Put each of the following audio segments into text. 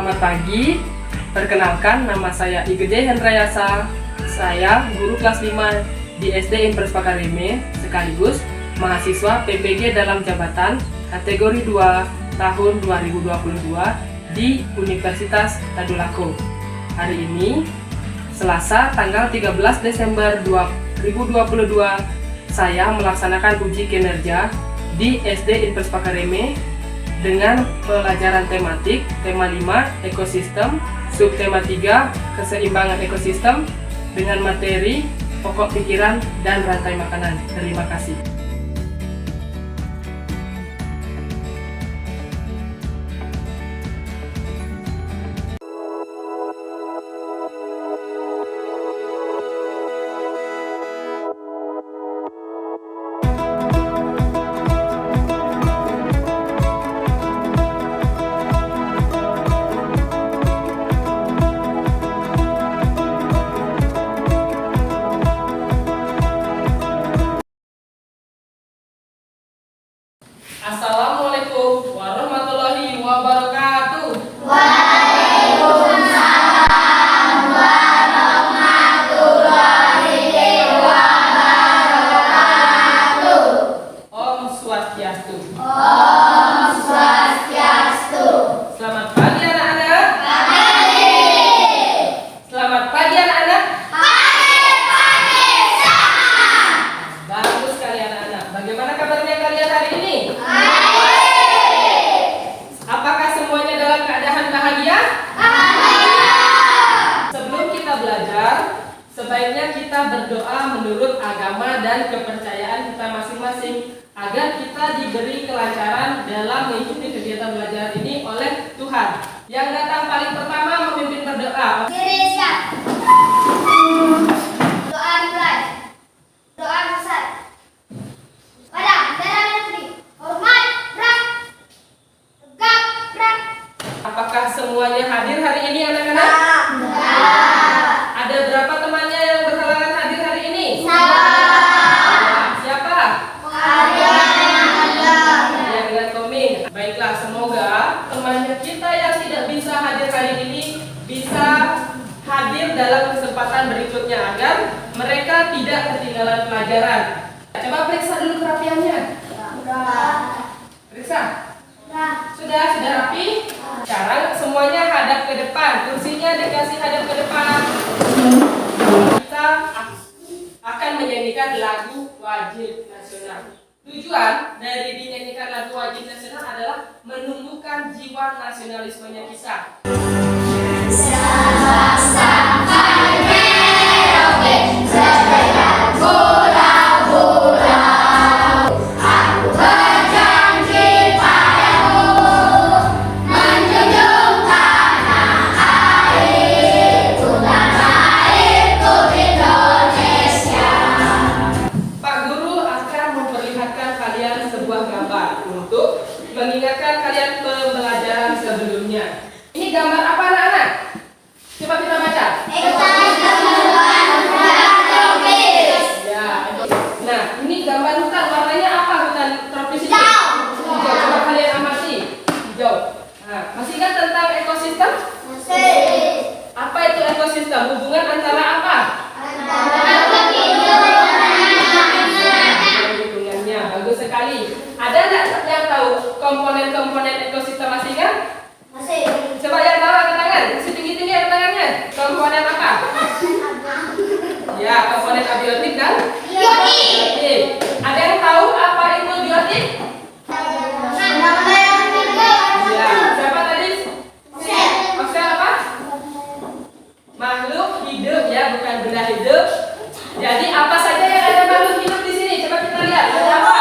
Selamat pagi, perkenalkan nama saya Igede Hendrayasa. Saya guru kelas 5 di SD Impres Pakareme, sekaligus mahasiswa PPG dalam jabatan kategori 2 tahun 2022 di Universitas Tadulako. Hari ini, Selasa tanggal 13 Desember 2022, saya melaksanakan uji kinerja di SD Impres Pakareme dengan pelajaran tematik, tema 5, ekosistem, subtema 3, keseimbangan ekosistem, dengan materi, pokok pikiran, dan rantai makanan. Terima kasih. Assalamualaikum warahmatullahi wabarakatuh. Waalaikumsalam warahmatullahi wabarakatuh. Om Swastiastu. Om Swastiastu. Selamat pagi anak-anak. Pagi. Selamat pagi anak-anak. Pagi sama. Bagus sekali anak-anak. Bagaimana kabarnya kalian hari ini? Apakah semuanya dalam keadaan bahagia? Sebelum kita belajar, sebaiknya kita berdoa menurut agama dan kepercayaan kita masing-masing agar kita diberi kelancaran dalam mengikuti kegiatan belajar ini oleh Tuhan. Yang datang paling pertama memimpin berdoa. Diri siap. Doa dimulai. Doa besar. Pada Perdana Menteri, hormat, berat, tegak, berat. Apakah semuanya hadir hari ini anak-anak? Ada berapa temannya yang berhalangan hadir hari ini? Siapa? Ya, dengan Toming. Baiklah, semoga temannya kita yang tidak bisa hadir hari ini bisa hadir dalam kesempatan berikutnya agar mereka tidak ketinggalan pelajaran. Coba periksa dulu kerapiannya. Periksa. Sudah rapi? Sekarang semuanya hadap ke depan. Kursinya dikasih hadap ke depan. Kita akan menyanyikan lagu wajib nasional. Tujuan dari dinyanyikan lagu wajib nasional adalah menumbuhkan jiwa nasionalismenya kita. Sampai Merauke, sepeda pulau-pulau. Aku berjanji padamu menjunjung tanah airku dan airku Indonesia. Pak Guru akan memperlihatkan kalian sebuah gambar untuk mengingatkan kalian pembelajaran sebelumnya. Ini gambar apa anak-anak? Coba kita baca. Ya. Nah, ini gambar hutan. Warnanya apa hutan tropis ini? Hijau. Coba kalian amati. Hijau. Nah, masih ingat tentang ekosistem? Apa itu ekosistem? Hubungan antara apa? Hubungannya bagus sekali. Ada nggak yang tahu komponen-komponen ekosistem masih ingat? Coba yang tahu angkat tangan. Kasih tinggi-tinggi angkat tangannya. Komponen apa? Ya, komponen abiotik dan biotik. Ada yang tahu apa itu biotik? Ya, siapa tadi? Sel apa? Makhluk hidup ya, bukan benda hidup. Jadi apa saja yang ada makhluk hidup di sini? Coba kita lihat. Ada apa?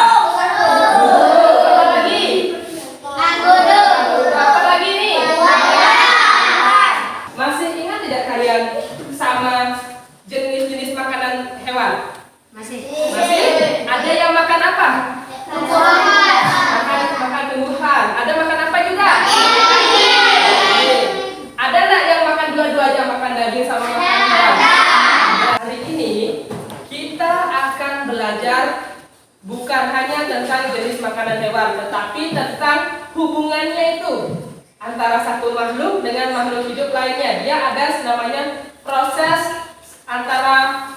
Apa lagi? Apa lagi nih? Masih ingat tidak kalian sama jenis-jenis makanan hewan? Masih? Ada yang makan apa? Makan tumbuhan. Ada makan apa juga? Ada nggak yang makan dua-duanya, makan daging sama makan hewan? Hari ini kita akan belajar bukan hanya tentang jenis makanan hewan, tetapi tentang hubungannya itu antara satu makhluk dengan makhluk hidup lainnya. Dia ada namanya proses antara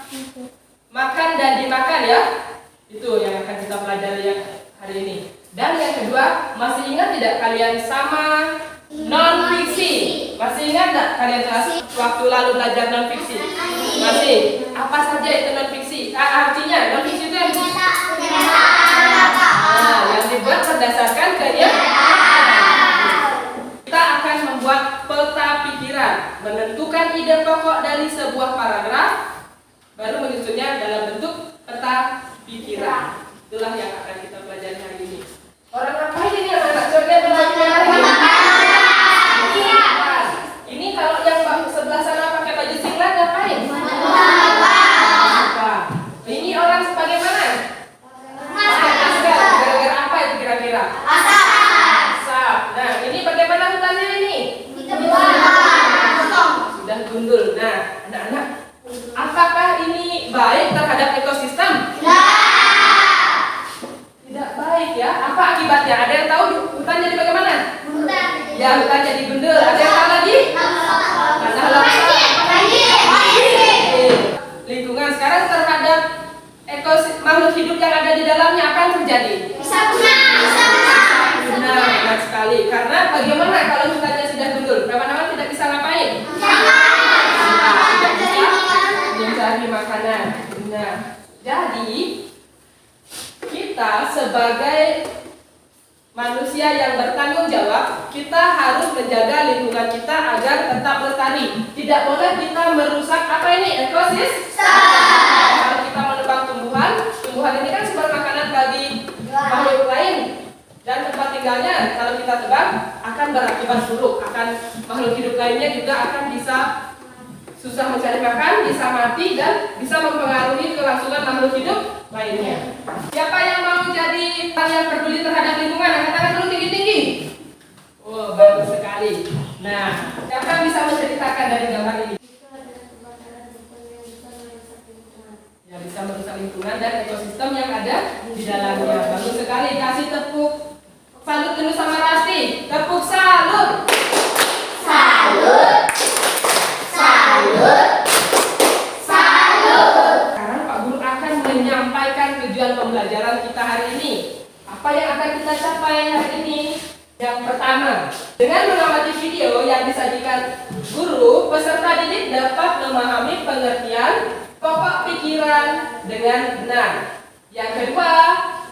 makan dan dimakan ya. Itu yang akan kita pelajari yang hari ini. Dan yang kedua, masih ingat tidak kalian sama non-fiksi? Masih ingat tidak kalian kelas waktu lalu belajar non-fiksi? Masih. Apa saja itu non-fiksi? Artinya non-fiksi itu yang dibuat berdasarkan kenyataan. Kita akan membuat peta pikiran, menentukan ide pokok dari sebuah paragraf, baru menyusunnya dalam bentuk peta pikiran. Itulah yang akan kita pelajari hari ini. Orang ngapain ini anak-anak coba belajar hari ini? Ini kalau yang sebelah sana pakai baju singlet ngapain? Ini orang sebagaimana? Gara-gara apa itu kira-kira? Asap. Nah, ini bagaimana hutannya ini? Sudah gundul. Nah, anak-anak, apakah ini baik terhadap ekosistem? Tidak baik ya. Apa akibatnya? Ada yang tahu hutan jadi bagaimana? Ya, hutan jadi gundul. Ada yang tahu lagi? Tanah longsor. Lingkungan sekarang terhadap makhluk hidup yang ada di dalamnya apa yang terjadi? Bisa benar sekali. Karena bagaimana kalau hutannya sudah gundul? Hewan-hewan tidak bisa ngapain? Tidak bisa mencari makanan. Nah, jadi kita sebagai manusia yang bertanggung jawab, kita harus menjaga lingkungan kita agar tetap lestari. Tidak boleh kita merusak apa ini? Ekosistem. Kalau kita menebang tumbuhan ini kan sumber makanan bagi makhluk lain, dan tempat tinggalnya kalau kita tebang akan berakibat buruk, akan makhluk hidup lainnya juga akan bisa susah mencari makan, bisa mati, dan bisa mempengaruhi kelangsungan makhluk hidup lainnya. Siapa yang mau jadi orang yang peduli terhadap lingkungan? Angkat tangan dulu tinggi-tinggi. Oh, bagus sekali. Nah, siapa yang bisa menceritakan dari gambar ini? Ya, bisa merusak lingkungan dan ekosistem yang ada di dalamnya. Bagus sekali. Kasih tepuk salut dulu sama Rasti. Tepuk salut. Salut. Sekarang Pak Guru akan menyampaikan tujuan pembelajaran kita hari ini. Apa yang akan kita capai hari ini? Yang pertama, dengan mengamati video yang disajikan guru, peserta didik dapat memahami pengertian pokok pikiran dengan benar. Yang kedua,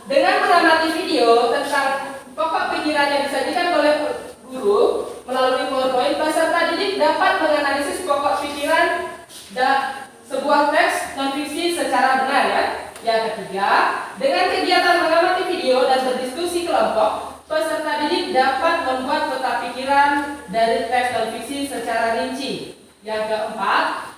dengan mengamati video tentang pokok pikiran yang disajikan oleh guru melalui PowerPoint, peserta didik dapat menganalisis pokok pikiran sebuah teks non-fiksi secara benar ya. Yang ketiga, dengan kegiatan mengamati video dan berdiskusi kelompok, peserta didik dapat membuat peta pikiran dari teks non-fiksi secara rinci. Yang keempat,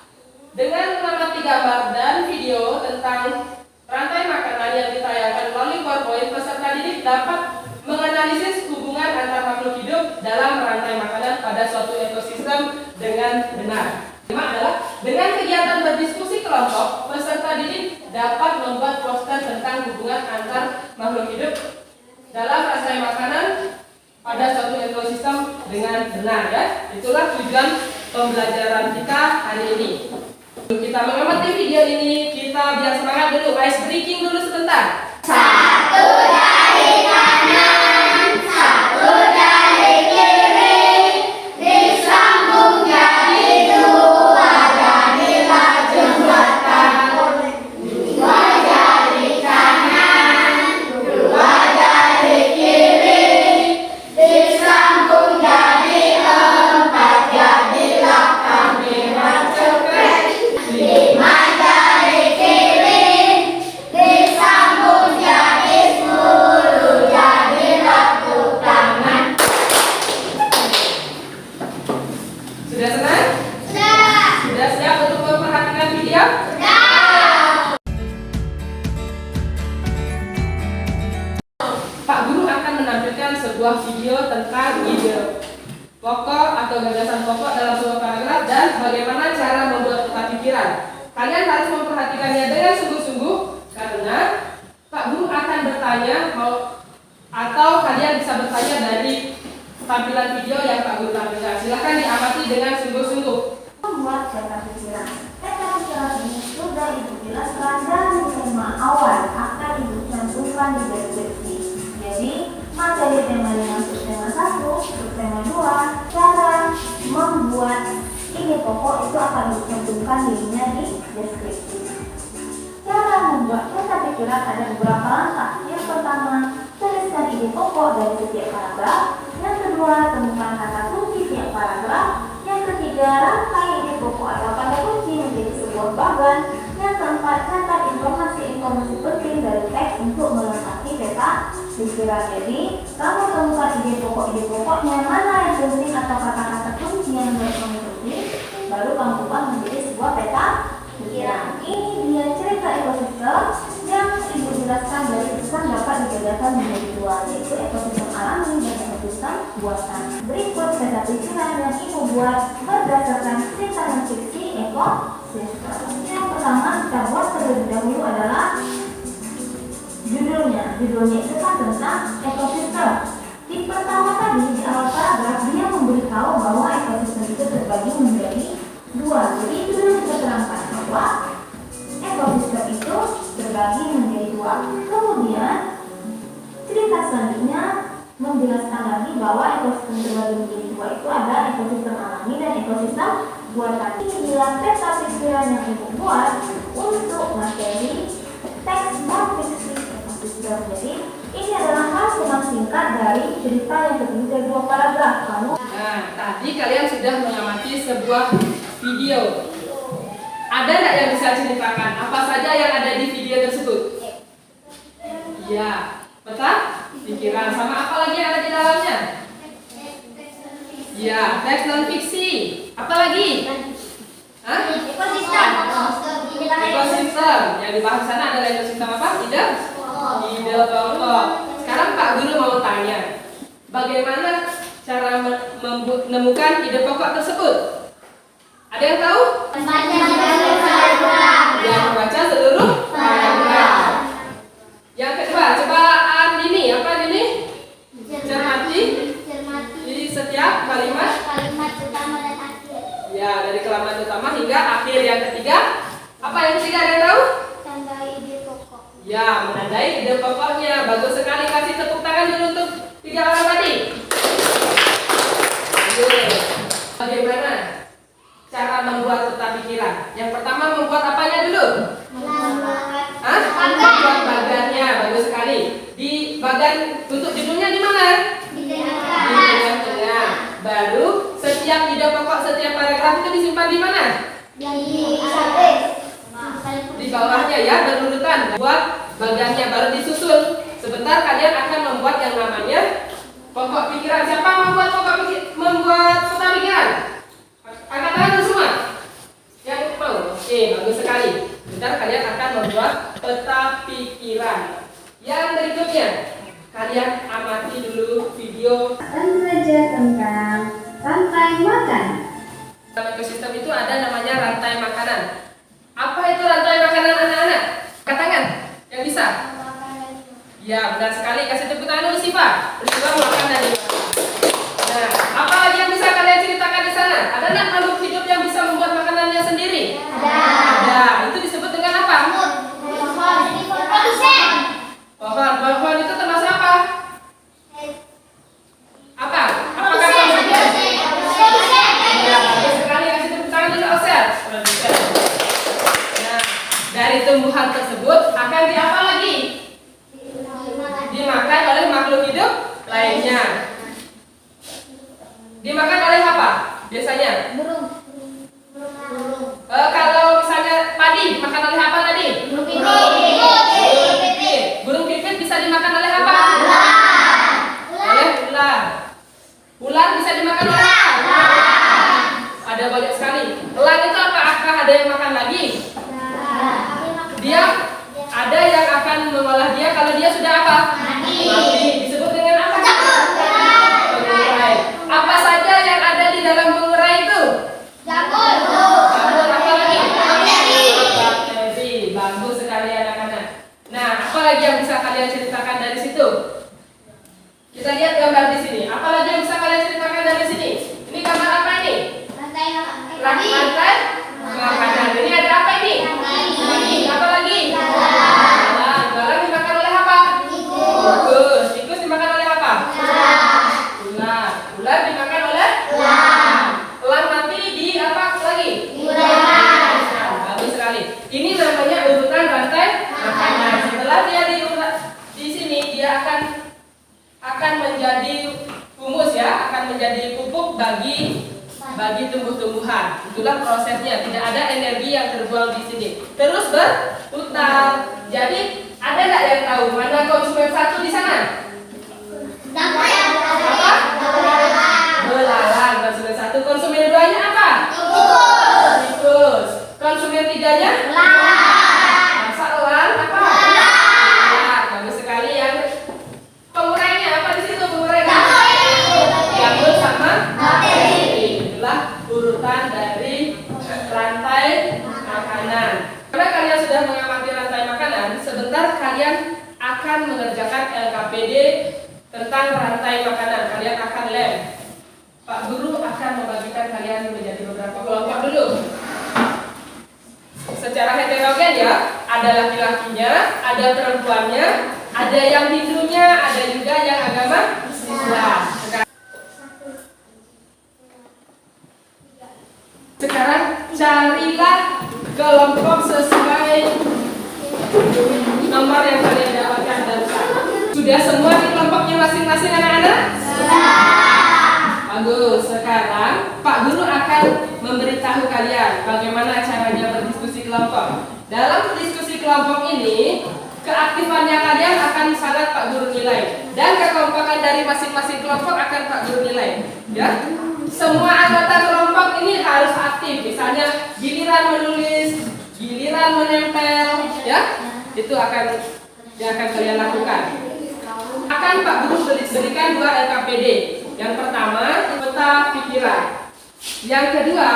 dengan mengamati gambar dan video tentang rantai makanan yang ditayangkan melalui PowerPoint, peserta didik dapat menganalisis hubungan antar makhluk hidup dalam rantai makanan pada suatu ekosistem dengan benar. Kelima adalah dengan kegiatan berdiskusi kelompok, peserta didik dapat membuat poster tentang hubungan antar makhluk hidup dalam rantai makanan pada suatu ekosistem dengan benar ya. Itulah tujuan pembelajaran kita hari ini. Kita mengamati video ini, kita biar semangat dulu, ice breaking dulu sebentar. Satu dari kanan, satu dari kiri, disambung jadi dua, jadilah jembatan. Dua dari kanan, dua dari kiri, disambung jadi empat, jadilah kamera cepet. Lima dari kiri, disambung jadi 10, jadilah tepuk tangan. Sudah senang? Sudah. Sudah siap untuk memperhatikan video? Pak Guru akan menampilkan sebuah video tentang ide pokok atau gagasan pokok dalam sebuah paragraf dan bagaimana cara membuat peta pikiran. Kalian harus memperhatikannya dengan sungguh-sungguh karena Pak Guru akan bertanya atau kalian bisa bertanya dari tampilan video yang Pak pokok itu akan dicantumkan linknya di deskripsi. Cara membuat peta pikiran ada beberapa langkah. Yang pertama, tuliskan ide pokok dari setiap paragraf. Yang kedua, temukan kata kunci tiap paragraf. Yang ketiga, rangkai ide pokok atau kata kunci menjadi sebuah bagan. Yang keempat, catat informasi-informasi penting dari teks untuk melengkapi peta pikiran. Jadi, kamu temukan ide pokoknya, mana yang penting atau kata-kata kunci yang kamu penting, baru kamu ubah menjadi sebuah peta pikiran. Ini dia cerita ekosistem yang ibu jelaskan dari pesan dapat dibedakan menjadi dua, yaitu ekosistem alami dan ekosistem buatan. Berikut peta pikiran yang ibu buat berdasarkan cerita dan fiksi ekosistem. Yang pertama kita buat terlebih dahulu adalah judulnya itu kan tentang ekosistem. Di pertama tadi, di awal paragraf dia memberitahu bahwa ekosistem itu terbagi menjadi dua. Jadi judul diterangkan bahwa ekosistem itu terbagi menjadi dua. Kemudian cerita selanjutnya menjelaskan lagi bahwa ekosistem terbagi menjadi dua itu ada ekosistem alami dan ekosistem buatan. Inilah peta pikiran yang ibu buat untuk materi teks non fiksi ekosistem. Jadi ini adalah rangkuman singkat dari cerita yang terdiri dari dua paragraf. Nah, tadi kalian sudah mengamati sebuah video. Ada nggak yang bisa ceritakan apa saja yang ada di video tersebut? Ya, peta pikiran sama apa lagi yang ada di dalamnya? Ya, teks non fiksi. Apa lagi? Hah? Ekosistem. Yang dibahas sana adalah ekosistem apa? Ide pokok. Sekarang Pak Guru mau tanya, bagaimana cara menemukan ide pokok tersebut? Ada yang tahu? Ya, membaca seluruh paragraf. Yang kedua, coba Andini, apa Andini? Cermati di setiap kalimat utama dan akhir. Ya, dari kalimat utama hingga akhir. Yang ketiga, apa yang ketiga ada yang tahu? Tandai ide pokok. Ya, menandai ide pokoknya. Bagus sekali, kasih tepuk tangan dulu untuk 3 orang tadi. Oke. Bagaimana cara membuat peta pikiran? Yang pertama membuat apanya dulu? Hah? Membuat bagannya. Bagus sekali. Di bagan untuk judulnya di mana? Di tengah-tengah. Baru setiap ide pokok, setiap paragraf itu disimpan di mana? Di bawahnya ya, berurutan. Buat bagannya baru disusun. Sebentar kalian akan membuat yang namanya pokok pikiran. Siapa membuat peta pikiran? Angkat tangan semua. Yang mau? Oke, bagus sekali. Sebentar kalian akan membuat peta pikiran. Yang berikutnya, kalian amati dulu video. Akan belajar tentang rantai makan. Dalam ekosistem itu ada namanya rantai makanan. Apa itu rantai makanan anak-anak? Angkat tangan yang bisa. Ya, benar sekali. Kasih tepuk tangan dulu Siva. Peristiwa makanan ini. Nah, apa lagi yang bisa kalian ceritakan di sana? Ada nggak makhluk hidup yang bisa membuat makanannya sendiri? Ada. Itu disebut dengan apa? Pohon itu termasuk apa? Apa? Apakah kamu? Ya, bagus sekali. Kasih tepuk tangan dulu Osel. Nah, dari tumbuhan tersebut akan diapa lagi? Dimakan oleh makhluk hidup lainnya. Dimakan oleh apa? Biasanya? Burung. Kalau misalnya padi dimakan oleh apa tadi? Burung pipit. Burung pipit bisa dimakan oleh apa? Oleh ular. Ular bisa dimakan oleh apa? Ada banyak sekali. Elang itu apakah ada yang makan lagi? Dia ada yang akan mengolah dia kalau dia sudah apa? Mati. Disebut dengan apa? Pengurai. Apa saja yang ada di dalam pengurai itu? Jamur apa lagi? Bakteri. Bagus sekali anak-anak. Nah, apa lagi yang bisa kalian ceritakan dari situ? Kita lihat gambar di sini. Apa lagi yang bisa kalian ceritakan dari sini? Ini gambar apa ini? Rantai makanan. Ini ada apa ini? Apa lagi? Belalang dimakan oleh apa? Tikus. Tikus dimakan oleh apa? Ular. Ular dimakan oleh? Elang mati di apa lagi? namanya urutan rantai makanan. Setelah dia di sini dia akan menjadi humus ya, akan menjadi pupuk bagi tumbuh-tumbuhan. Itulah prosesnya. Tidak ada energi yang terbuang di sini. Terus berputar. Jadi ada nggak yang tahu mana konsumen satu di sana? Apa? Belalang. Konsumen satu. Konsumen duanya apa? Tikus. Konsumen tiganya? Masa elang apa? Ya, bagus sekali. Yang pengurainya apa di situ pengurainya? Jamur sama bakteri. Itulah urutan dari rantai makanan. Karena kalian sudah mengamati rantai makanan, sebentar kalian akan mengerjakan LKPD tentang rantai makanan. Kalian akan lem. Pak Guru akan membagikan kalian menjadi beberapa kelompok dulu. Secara heterogen ya, ada laki-lakinya, ada perempuannya, ada yang Hindunya, ada juga yang agama Islam. Sekarang carilah kelompok sesuai nomor yang kalian dapatkan barusan. Sudah semua di kelompoknya masing-masing anak-anak? Bagus. Sekarang Pak Guru akan memberitahu kalian bagaimana caranya berdiskusi kelompok. Dalam diskusi kelompok ini, keaktifannya kalian akan sangat Pak Guru nilai, dan kekompakan dari masing-masing kelompok akan Pak Guru nilai. Ya, semua anggota kelompok ini harus aktif. Misalnya giliran menulis, giliran menempel, ya, itu yang akan kalian lakukan. Akan Pak Guru berikan 2 LKPD. Yang pertama, peta pikiran. Yang kedua,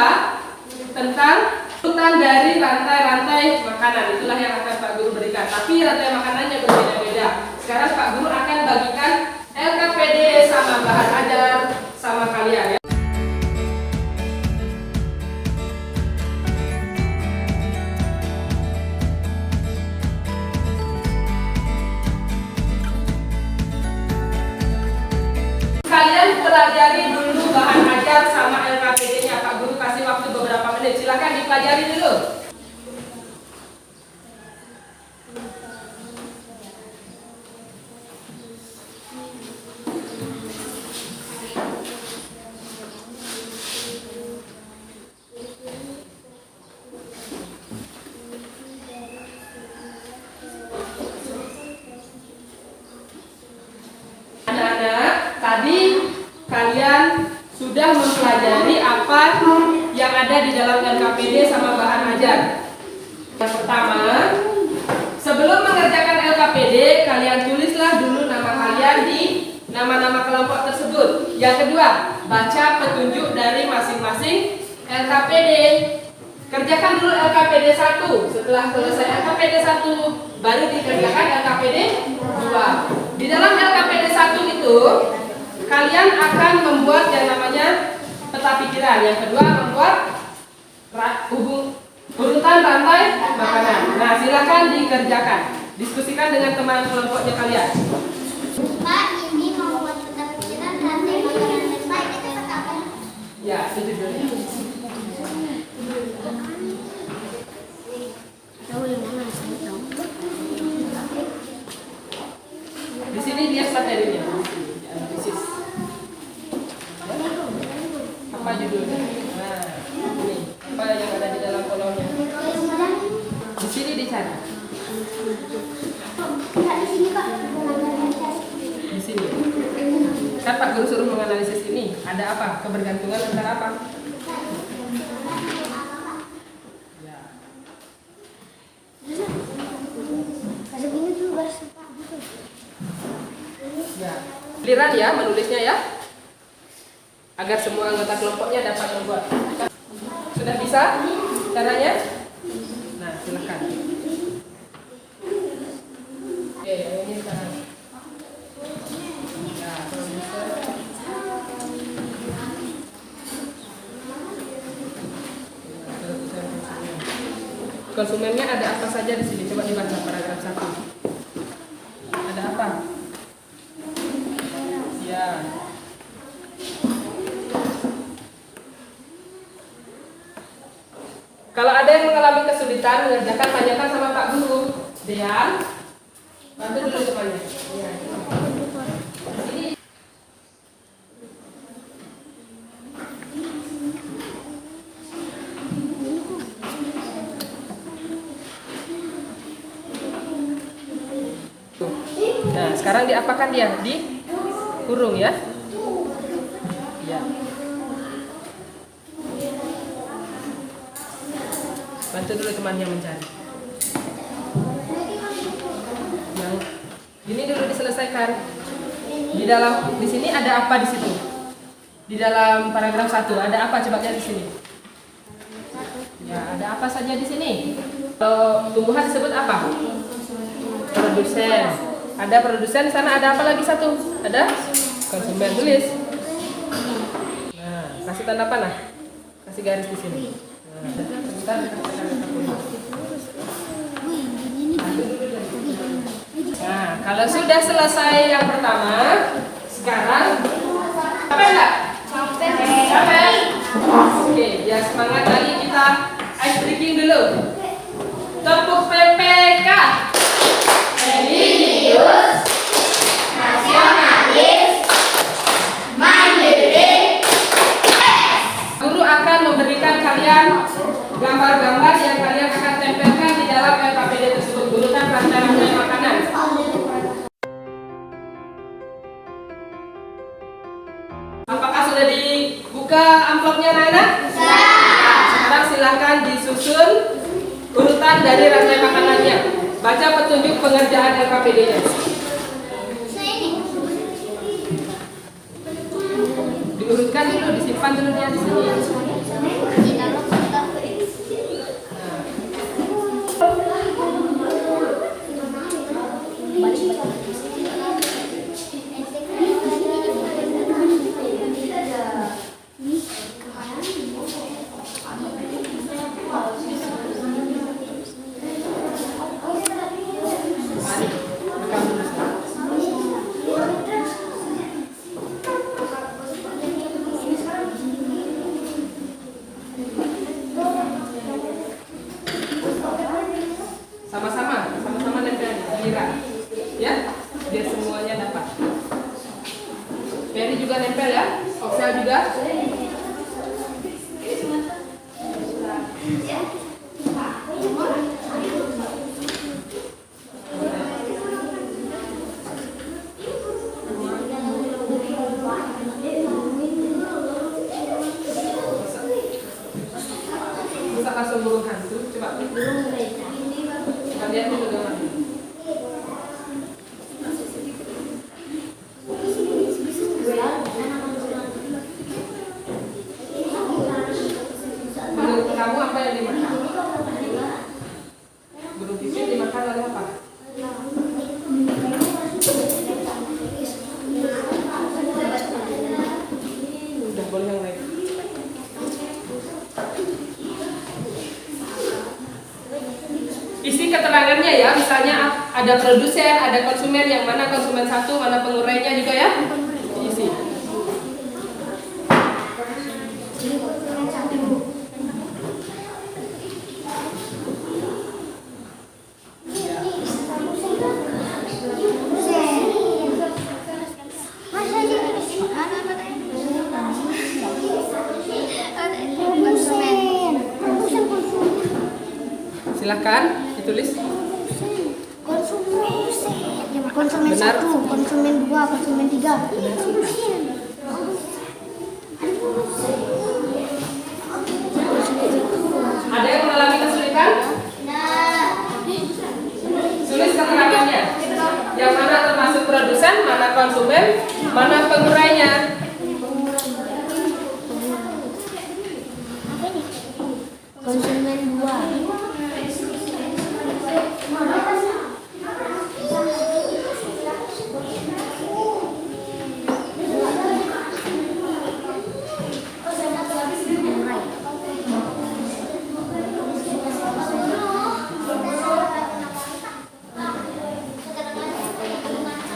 tentang urutan dari rantai-rantai makanan. Itulah yang akan Pak Guru berikan. Tapi rantai makanannya berbeda-beda. Sekarang Pak Guru akan bagikan LKPD sama bahan ajar sama kalian ya. Kalian pelajari dulu bahan ajar sama LKPD-nya. Pak Guru kasih waktu beberapa menit. Silakan dipelajari dulu. Anak-anak, tadi kalian sudah mempelajari apa yang ada di dalam LKPD sama bahan ajar. Yang pertama, sebelum mengerjakan LKPD, kalian tulislah dulu nama kalian di nama-nama kelompok tersebut. Yang kedua, baca petunjuk dari masing-masing LKPD. Kerjakan dulu LKPD 1. Setelah selesai LKPD 1, baru dikerjakan LKPD 2. Di dalam LKPD 1 itu, kalian akan membuat yang namanya peta pikiran. Yang kedua, membuat urutan rantai makanan. Nah, silakan dikerjakan. Diskusikan dengan teman kelompoknya kalian. Pak, ini mau buat peta pikiran rantai makanan dan baik. Itu kata apa? Ya, itu judulnya. Di sini dia materinya, analisis. Apa judulnya? Nah, ini apa yang ada di dalam kolomnya? Di sini dicari. Enggak di sini Pak. Di sini. Kan Pak Guru suruh menganalisis ini. Ada apa? Kebergantungan antara apa? Ya. Ya. Giliran ya menulisnya ya. Agar semua anggota kelompoknya dapat membuat. Sudah bisa caranya? Nah, silakan. Oke, yang ini sekarang. Ya, kalau bisa. Konsumennya ada apa saja di sini? Coba dibaca paragraf 1. Ada apa? Ya. Kalau ada yang mengalami kesulitan mengerjakan, tanyakan sama Pak Guru. Dean, bantu dulu temannya. Ya. Ini. Nah, sekarang diapakan dia? Di kurung ya. Ya. Bantu dulu temannya mencari. Yang ini dulu diselesaikan. Di sini ada apa di situ? Di dalam paragraf 1 ada apa, coba lihat di sini. Ya, ada apa saja di sini? Kalau tumbuhan disebut apa? Produsen. Ada produsen, di sana ada apa lagi satu? Ada konsumen, tulis. Nah, kasih tanda panah. Kasih garis di sini. Nah, kalau sudah selesai yang pertama, sekarang capek nggak? Capek. Oke, ya semangat lagi, kita ice breaking dulu. Tepuk PPK. Religius, nasionalis, mandiri. Guru akan memberikan kalian gambar-gambar yang kalian akan tempelkan di dalam LKPD tersebut. Urutan rantai-rantai makanan. Apakah sudah dibuka amplopnya, anak-anak? Sekarang silahkan disusun urutan dari rantai makanannya. Baca petunjuk pengerjaan LKPD-nya. Diurutkan dulu, disimpan dulu dia di sini. Sama-sama nempel giliran, ya, biar semuanya dapat. Ferry juga nempel ya, Oksel juga. Bisa langsung burung hantu, coba. Kita lihat dulu gambar. Menurut kamu apa yang dimakan? Burung pipit dimakan oleh apa? Udah, boleh yang lain. Isi keterangannya ya, misalnya ada produsen, ada konsumen, yang mana konsumen satu, mana pengurainya juga ya. Isi. Silahkan ditulis. Konsumen Benar. 1, konsumen 2, konsumen 3. Ada yang mengalami kesulitan? Tulis keterangannya. Yang mana termasuk produsen, mana konsumen, mana pengurainya. Konsumen 2.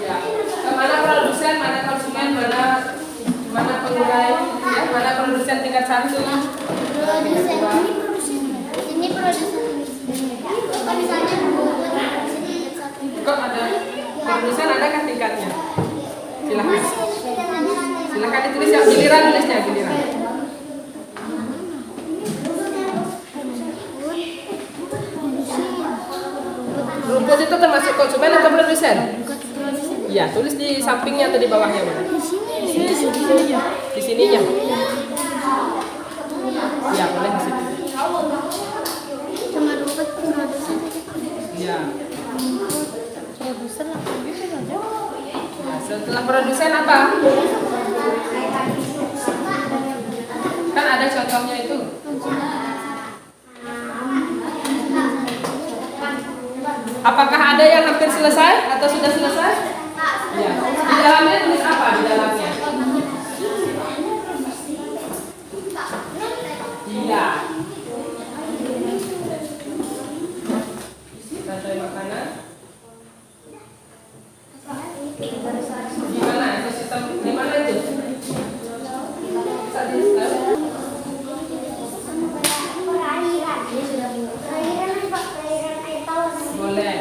Ya. Mana produsen, mana konsumen, mana ada produsen, adakah tingkatnya? Silakan. Silakan ditulis ya, giliran nulisnya, giliran. Rumput itu termasuk konsumen atau produsen? Iya, tulis di sampingnya atau di bawahnya mana? Di sininya. Iya, boleh di sini. Cuma rumput produsen. Iya. Produsen apa gitu aja? Nah, setelah produsen apa? Kan ada contohnya itu. Apakah ada yang hampir selesai atau sudah selesai? Ya. Di dalamnya tulis apa di dalamnya? Iya. Rantai makanan. Di mana ekosistem? Di mana itu? Boleh.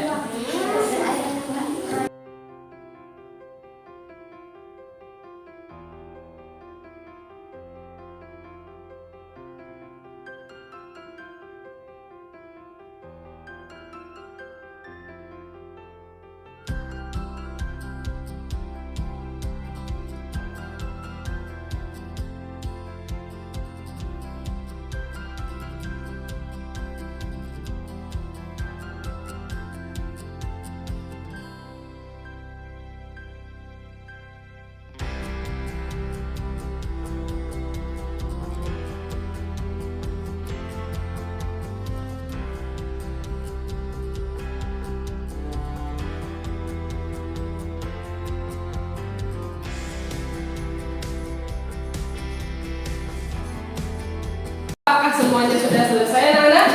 Apakah semuanya sudah selesai, anak-anak?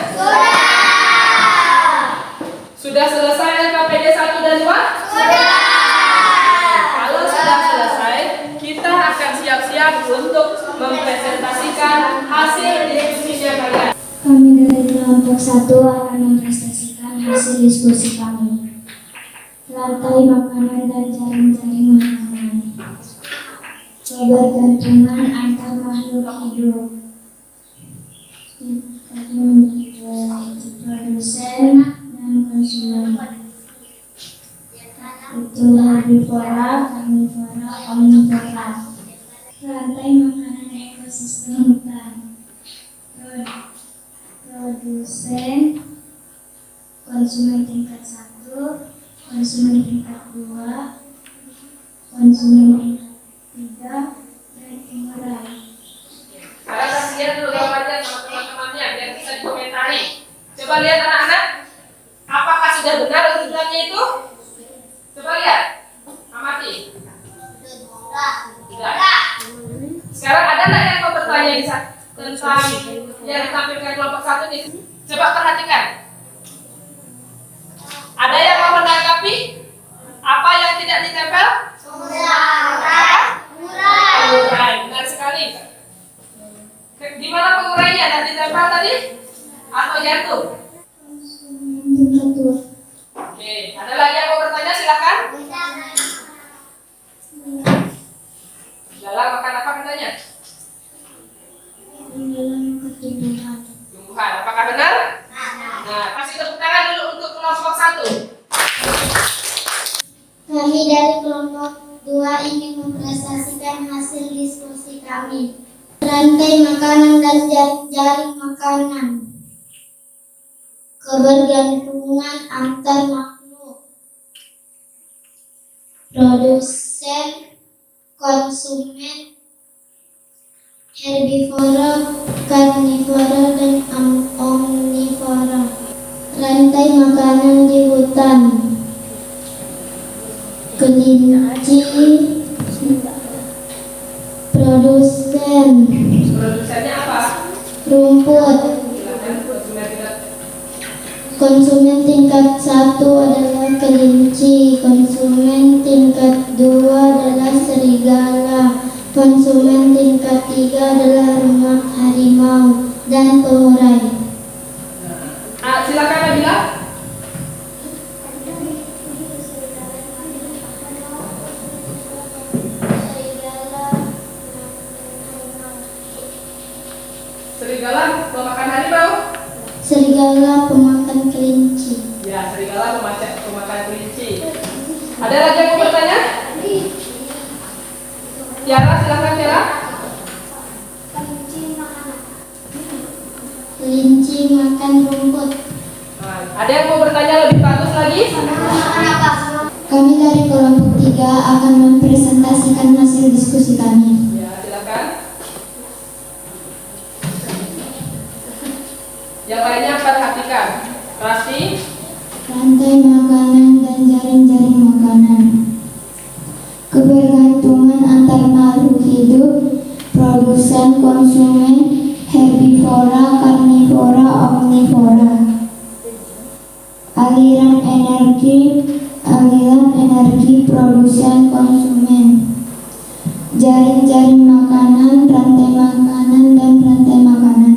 Sudah selesai LKPD 1 dan 2? Kalau sudah selesai, kita akan siap-siap untuk mempresentasikan hasil diskusinya kalian. Kami dari kelompok 1 akan mempresentasikan hasil diskusi kami. Rantai makanan dan jaring-jaring makanan. Kebergantungan antar makhluk hidup. Produsen dan konsumen. Itu herbivora, karnivora, omnivora. Rantai makanan ekosistem hutan. Produsen, konsumen tingkat 1, konsumen tingkat 2, konsumen tingkat 3, dan pengurai. Sekarang kasih lihat dulu gambarnya sama teman-temannya biar bisa dikomentari. Coba lihat anak-anak, apakah sudah benar urutannya itu? Coba lihat, amati. Tidak. Sekarang ada nggak yang mau bertanya di tentang yang ditampilkan kelompok 1 nih? Coba perhatikan. Ada yang mau menanggapi apa yang tidak ditempel? Pengurai. Benar sekali. Di mana pengurainya? Dan ditempel tadi? Atau jatuh? Tingkat 2. Oke, ada lagi yang mau bertanya? Silakan. Dalam makan apa katanya? Dalam ketumbuhan. Tumbuhan. Apakah benar? Nah, kasih tepuk tangan dulu untuk kelompok 1. Kami dari kelompok 2 ingin mempresentasikan hasil diskusi kami. Rantai makanan dan jaring-jaring makanan. Kebergantungan antar makhluk. Produsen, konsumen, herbivora, karnivora, dan omnivora. Rantai makanan di hutan. Kelinci, produsen, Produsennya apa? rumput. Silakan konsumen tidak. Konsumen tingkat 1 adalah kelinci, konsumen tingkat 2 adalah serigala, konsumen tingkat 3 adalah rumah harimau, dan pengurai. Silakan Nabila. serigala pemakan kelinci. Ya, serigala pemakan kelinci. Ada lagi yang mau bertanya? Tiara, silakan Tiara. Kelinci makan rumput. Nah, ada yang mau bertanya lebih bagus lagi? Kami dari kelompok 3 akan mempresentasikan hasil diskusi kami. Ya, silakan. Yang lainnya perhatikan. Rasti. Rantai makanan dan jaring-jaring makanan. Kebergantungan antar makhluk hidup, produsen, konsumen, herbivora, karnivora, omnivora. Aliran energi, produsen, konsumen. Jaring-jaring makanan, rantai makanan, dan rantai makanan.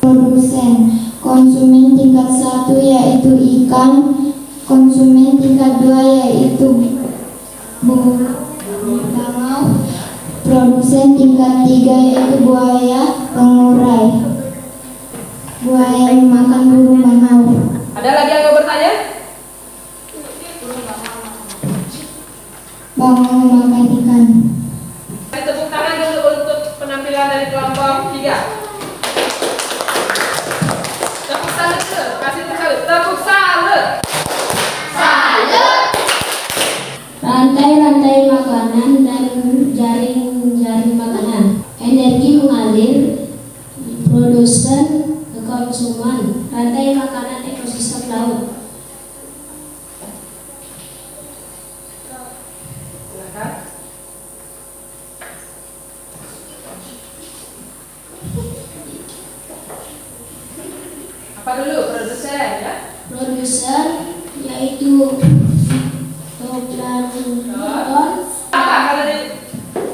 Produsen, konsumen tingkat 1 yaitu ikan, konsumen tingkat 2 yaitu bangau, produsen tingkat 3 yaitu buaya pengurai, buaya memakan burung bangau. Ada lagi yang mau bertanya? Bangau memakan ikan. Tepuk tangan dulu untuk penampilan dari kelompok 3. Tepuk salut dulu. Kasih salut. Tepuk salut. Rantai-rantai makanan dan jaring-jaring makanan. Energi mengalir, produsen ke konsumen, rantai makanan ekosistem laut. Silakan. Apa dulu? Produsen ya. Produsen yaitu zooplankton. Apa kalau di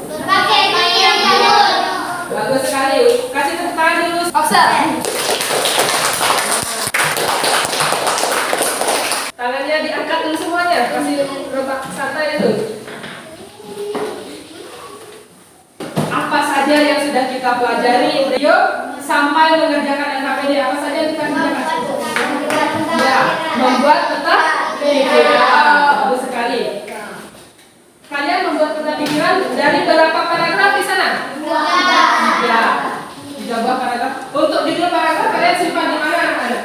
Berbagai macam jalur. bagus sekali. Kasih tepuk tangan dulu. Obser. Tangannya diangkat dulu semuanya. Kasih rebak santai dulu. Apa saja yang sudah kita pelajari? Yuk, sampai mengerjakan LKPD apa saja yang kita kerjakan? Ya, membuat peta pikiran. Bagus sekali. Kalian membuat peta pikiran dari berapa paragraf di sana? Ya, 3 buah paragraf. Untuk di grup paragraf kalian simpan di mana anak-anak?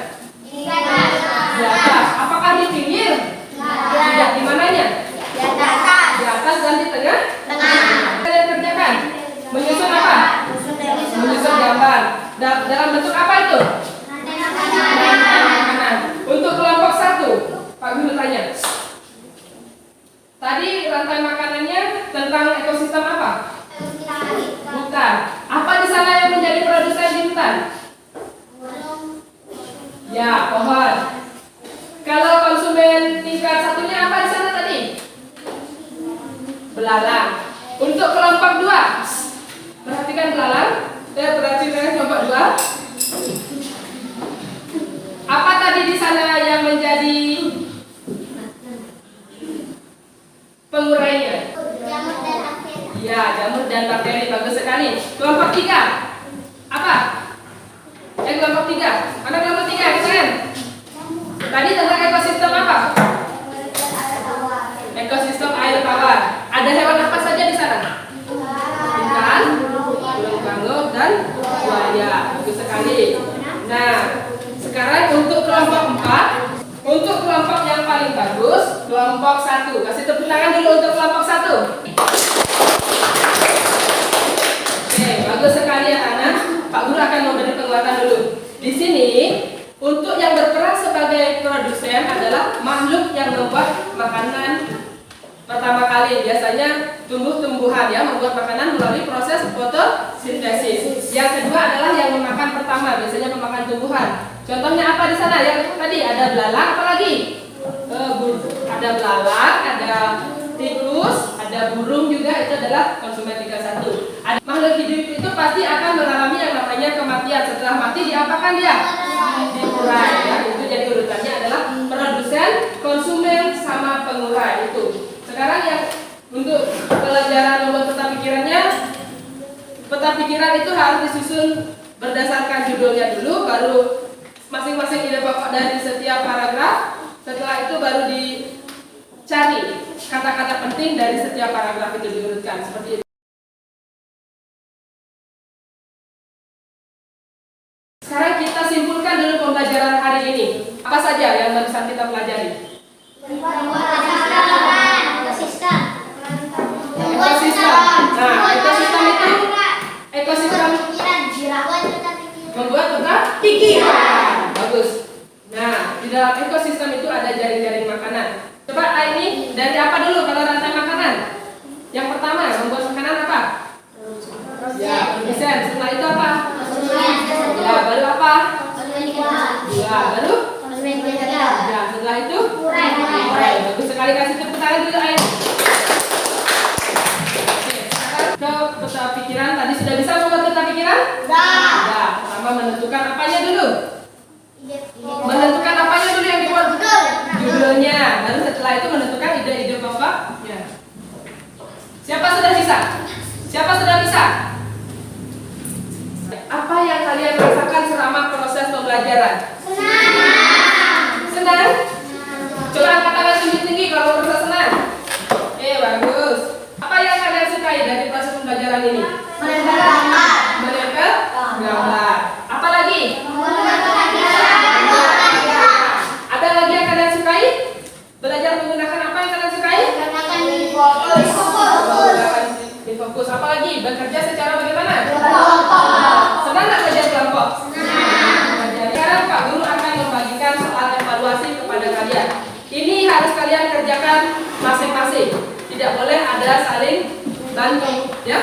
Di atas. Apakah di pinggir? Tidak. Di mananya? Di atas dan di tengah? Kalian kerjakan. Menyusun apa? Menyusun gambar. Dalam bentuk apa itu? Makanan. Untuk kelompok 1, Pak Guru tanya. Tadi rantai makanannya tentang ekosistem apa? Hutan. Apa di sana yang menjadi produsen di hutan? Ya, pohon. Kalau konsumen tingkat 1-nya apa di sana tadi? Belalang. Untuk kelompok 2, perhatikan belalang. Perhatikan kelompok 2. Apa tadi di sana yang menjadi pengurainya? Ya, jamur dan bakteri. Bagus sekali. Kelompok 3. Apa? Kelompok 3. Mana kelompok 3? Keren. Tadi tentang ekosistem apa? Ekosistem air tawar. Ada hewan apa saja di sana? Ikan, burung bangau, dan buaya. Bagus sekali. Nah, sekarang untuk kelompok 4. Untuk kelompok yang paling bagus, kelompok 1. Kasih tepuk tangan dulu untuk kelompok 1. Oke, bagus sekali ya anak. Pak Guru akan memberi penguatan dulu. Di sini, untuk yang berperan sebagai produsen adalah makhluk yang membuat makanan pertama kali. Biasanya tumbuh-tumbuhan ya, membuat makanan melalui proses fotosintesis. Yang kedua adalah yang memakan pertama, biasanya memakan tumbuhan. Contohnya apa di sana? Yang tadi ada belalang, apa lagi? Ada belalang, ada tikus, ada burung juga, itu adalah konsumen tingkat 1. Ada makhluk hidup itu pasti akan mengalami yang namanya kematian. Setelah mati diapakan dia? Diurai ya. Itu jadi urutannya adalah produsen, konsumen, sama pengurai itu. Sekarang yang untuk pelajaran membuat peta pikirannya, peta pikiran itu harus disusun berdasarkan judulnya dulu, baru masing-masing ide pokok dari setiap paragraf. Setelah itu baru dicari kata-kata penting dari setiap paragraf itu diurutkan seperti itu. Sekarang kita simpulkan dulu pembelajaran hari ini. Apa saja yang barusan kita pelajari? Ekosistem. Ekosistem. Nah, ekosistem itu ekosistem membuat pikiran. Bagus. Nah, di dalam ekosistem itu ada jaring-jaring makanan. Coba ini dari apa dulu kalau rantai makanan? Yang pertama, membuat makanan apa? Ya, produsen. Setelah itu apa? Ya, baru apa? Ya, baru? Ya, setelah itu? Urai. Bagus sekali, kasih tepuk tangan dulu, Ain. Oke, sekarang ke peta pikiran. Tadi sudah bisa membuat peta pikiran? Ya, pertama menentukan apanya dulu? Menentukan apanya dulu yang dibuat? Judulnya. Baru setelah itu menentukan ide-ide pokok. Ya. Siapa sudah bisa? Siapa sudah bisa? Apa yang kalian rasakan selama proses pembelajaran? Senang? Coba angkat tangan tinggi-tinggi kalau merasa senang. Oke, bagus. Apa yang kalian sukai dari proses pembelajaran ini? Menempel gambar. Apa lagi? Ada lagi yang kalian sukai? Belajar menggunakan apa yang kalian sukai? Fokus. Apa lagi? Bekerja secara bagaimana? Senang nggak belajar kelompok? Sekarang Pak Guru akan membagikan soal evaluasi kepada kalian. Ini harus kalian kerjakan masing-masing. Tidak boleh ada saling bantu, ya?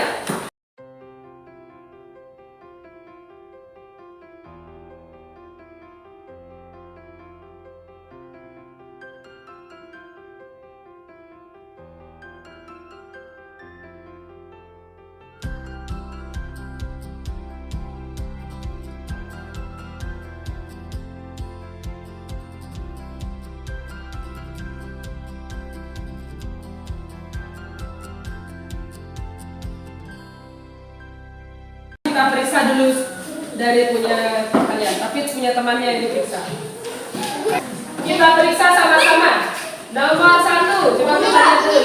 Kita periksa dulu dari punya kalian, tapi punya temannya yang diperiksa. Kita periksa sama-sama. Nomor 1, coba kita lihat dulu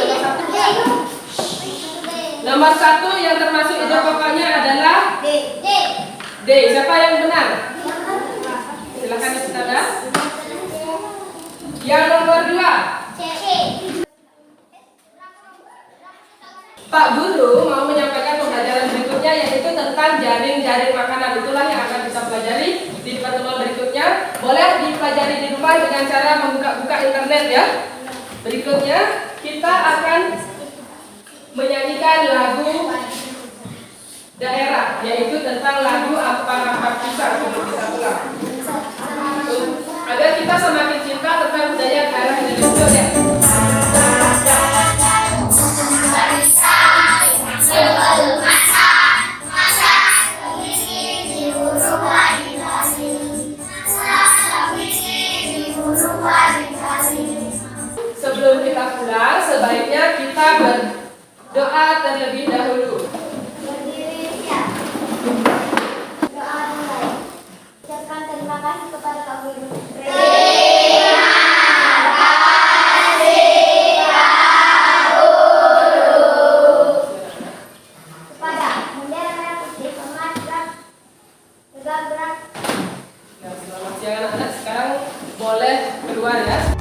nomor 1 yang termasuk ide pokoknya adalah D. Siapa yang benar? Silakan Ustazah. Yang nomor 2. Pak Guru mau menyampaikan pembelajaran berikutnya, yaitu tentang jaring-jaring makanan. Itulah yang akan kita pelajari di pertemuan berikutnya. Boleh dipelajari di rumah dengan cara membuka-buka internet, ya. Berikutnya kita akan menyanyikan lagu daerah, yaitu tentang lagu Apa Pisah. Kita ulang agar kita semakin cinta tentang budaya daerah Indonesia, ya. Sebelum kita pulang, sebaiknya kita berdoa terlebih dahulu. Doa mulai. Ucapkan terima kasih kepada Pak Guru. Kepada bendera merah putih, emas, gerak. Nah, selamat siang anak-anak. Sekarang boleh keluar, ya.